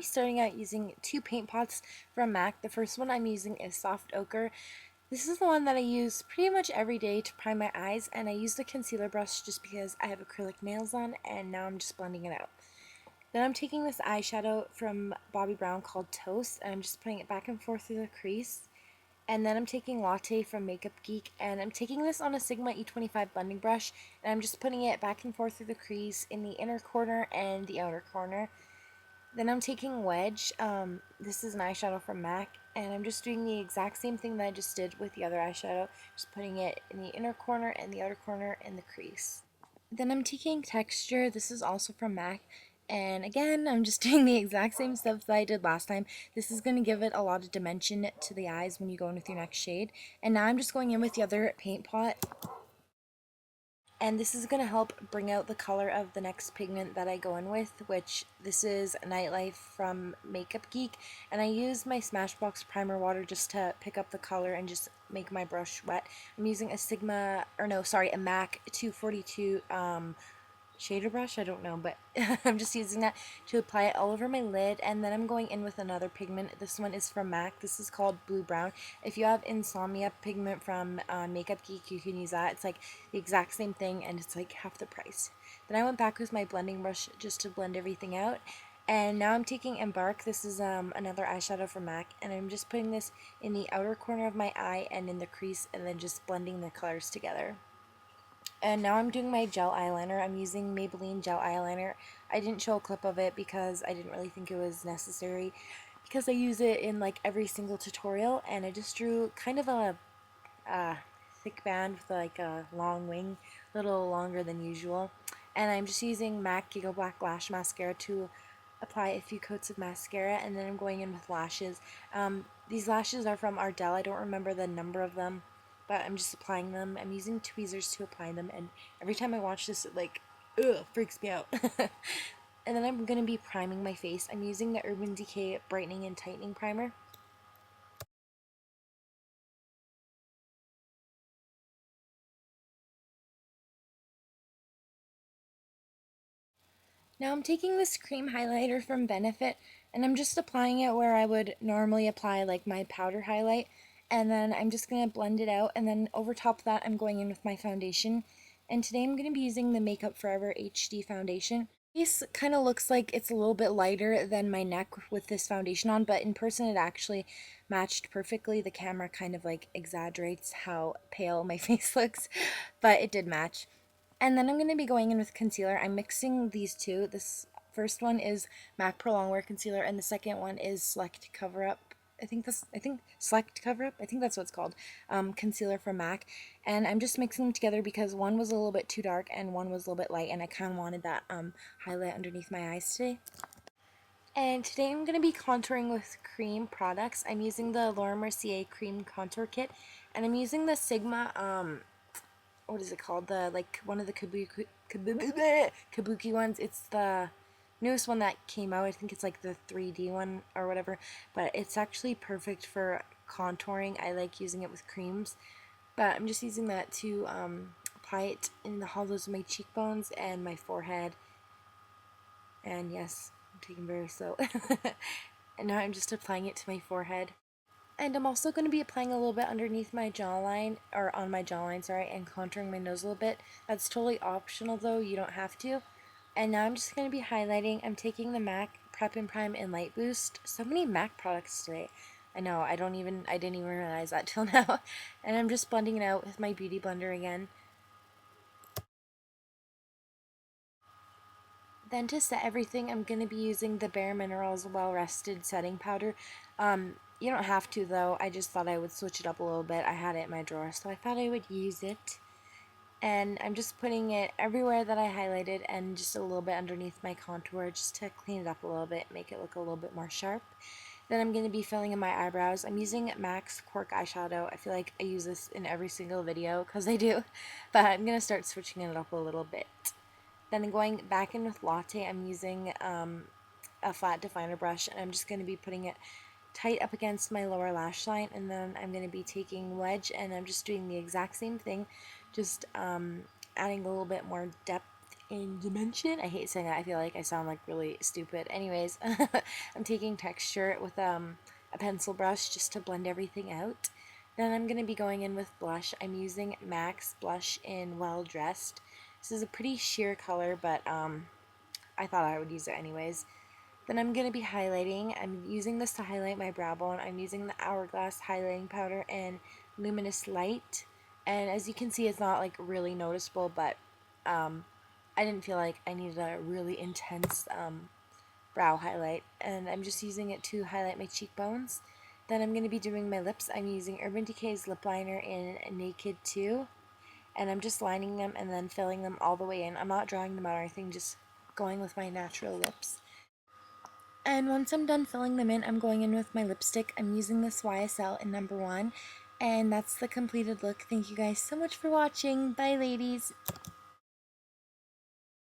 be starting out using two paint pots from MAC. The first one I'm using is Soft Ochre. This is the one that I use pretty much every day to prime my eyes, and I use the concealer brush just because I have acrylic nails on, and now I'm just blending it out. Then I'm taking this eyeshadow from Bobbi Brown called Toast, and I'm just putting it back and forth through the crease. And then I'm taking Latte from Makeup Geek, and I'm taking this on a Sigma E25 blending brush, and I'm just putting it back and forth through the crease in the inner corner and the outer corner. Then I'm taking Wedge. This is an eyeshadow from MAC, and I'm just doing the exact same thing that I just did with the other eyeshadow, just putting it in the inner corner and the outer corner in the crease. Then I'm taking Texture. This is also from MAC, and again, I'm just doing the exact same stuff that I did last time. This is going to give it a lot of dimension to the eyes when you go in with your next shade. And now I'm just going in with the other paint pot, and this is going to help bring out the color of the next pigment that I go in with, which this is Nightlife from Makeup Geek, and I use my Smashbox primer water just to pick up the color and just make my brush wet. I'm using a MAC 242 shader brush, I don't know, but I'm just using that to apply it all over my lid, and then I'm going in with another pigment. This one is from MAC. This is called Blue Brown. If you have Insomnia pigment from Makeup Geek, you can use that. It's like the exact same thing, and it's like half the price. Then I went back with my blending brush just to blend everything out, and now I'm taking Embark. This is another eyeshadow from MAC, and I'm just putting this in the outer corner of my eye and in the crease, and then just blending the colors together. And now I'm doing my gel eyeliner. I'm using Maybelline Gel Eyeliner. I didn't show a clip of it because I didn't really think it was necessary, because I use it in like every single tutorial, and I just drew kind of a thick band with like a long wing, a little longer than usual. And I'm just using MAC Gigablack Lash Mascara to apply a few coats of mascara, and then I'm going in with lashes. These lashes are from Ardell. I don't remember the number of them, but I'm just applying them. I'm using tweezers to apply them, and every time I watch this, it like, freaks me out. And then I'm going to be priming my face. I'm using the Urban Decay Brightening and Tightening Primer. Now I'm taking this cream highlighter from Benefit, and I'm just applying it where I would normally apply like my powder highlight, and then I'm just going to blend it out, and then over top of that I'm going in with my foundation. And today I'm going to be using the Makeup Forever HD foundation. This kind of looks like it's a little bit lighter than my neck with this foundation on, but in person it actually matched perfectly. The camera kind of like exaggerates how pale my face looks, but it did match. And then I'm going to be going in with concealer. I'm mixing these two. This first one is MAC Prolong Wear Concealer, and the second one is Select Cover Up. I think Select Cover Up. I think that's what it's called. Concealer from MAC. And I'm just mixing them together because one was a little bit too dark and one was a little bit light, and I kind of wanted that highlight underneath my eyes today. And today I'm going to be contouring with cream products. I'm using the Laura Mercier Cream Contour Kit, and I'm using the Sigma what is it called? The like one of the kabuki ones. It's the newest one that came out. I think it's like the 3D one or whatever. But it's actually perfect for contouring. I like using it with creams. But I'm just using that to apply it in the hollows of my cheekbones and my forehead. And yes, I'm taking very slow. And now I'm just applying it to my forehead. And I'm also going to be applying a little bit underneath my jawline, or on my jawline, sorry, and contouring my nose a little bit. That's totally optional though, you don't have to. And now I'm just going to be highlighting. I'm taking the MAC Prep and Prime and Light Boost. So many MAC products today. I know, I didn't even realize that till now. And I'm just blending it out with my beauty blender again. Then to set everything, I'm going to be using the Bare Minerals Well Rested Setting Powder. You don't have to though, I just thought I would switch it up a little bit. I had it in my drawer, so I thought I would use it. And I'm just putting it everywhere that I highlighted and just a little bit underneath my contour just to clean it up a little bit, make it look a little bit more sharp. Then I'm going to be filling in my eyebrows. I'm using MAC's Cork eyeshadow. I feel like I use this in every single video because I do, but I'm going to start switching it up a little bit. Then going back in with Latte, I'm using a flat definer brush, and I'm just going to be putting it tight up against my lower lash line, and then I'm going to be taking Wedge, and I'm just doing the exact same thing, just adding a little bit more depth in dimension. I hate saying that. I feel like I sound like really stupid. Anyways, I'm taking texture with a pencil brush just to blend everything out. Then I'm going to be going in with blush. I'm using MAC's blush in Well Dressed. This is a pretty sheer color, but I thought I would use it anyways. Then I'm going to be highlighting. I'm using this to highlight my brow bone. I'm using the Hourglass highlighting powder in Luminous Light. And as you can see, it's not like really noticeable, but I didn't feel like I needed a really intense brow highlight. And I'm just using it to highlight my cheekbones. Then I'm going to be doing my lips. I'm using Urban Decay's lip liner in Naked 2. And I'm just lining them and then filling them all the way in. I'm not drawing them out or anything, just going with my natural lips. And once I'm done filling them in, I'm going in with my lipstick. I'm using this YSL in number 1. And that's the completed look. Thank you guys so much for watching. Bye, ladies.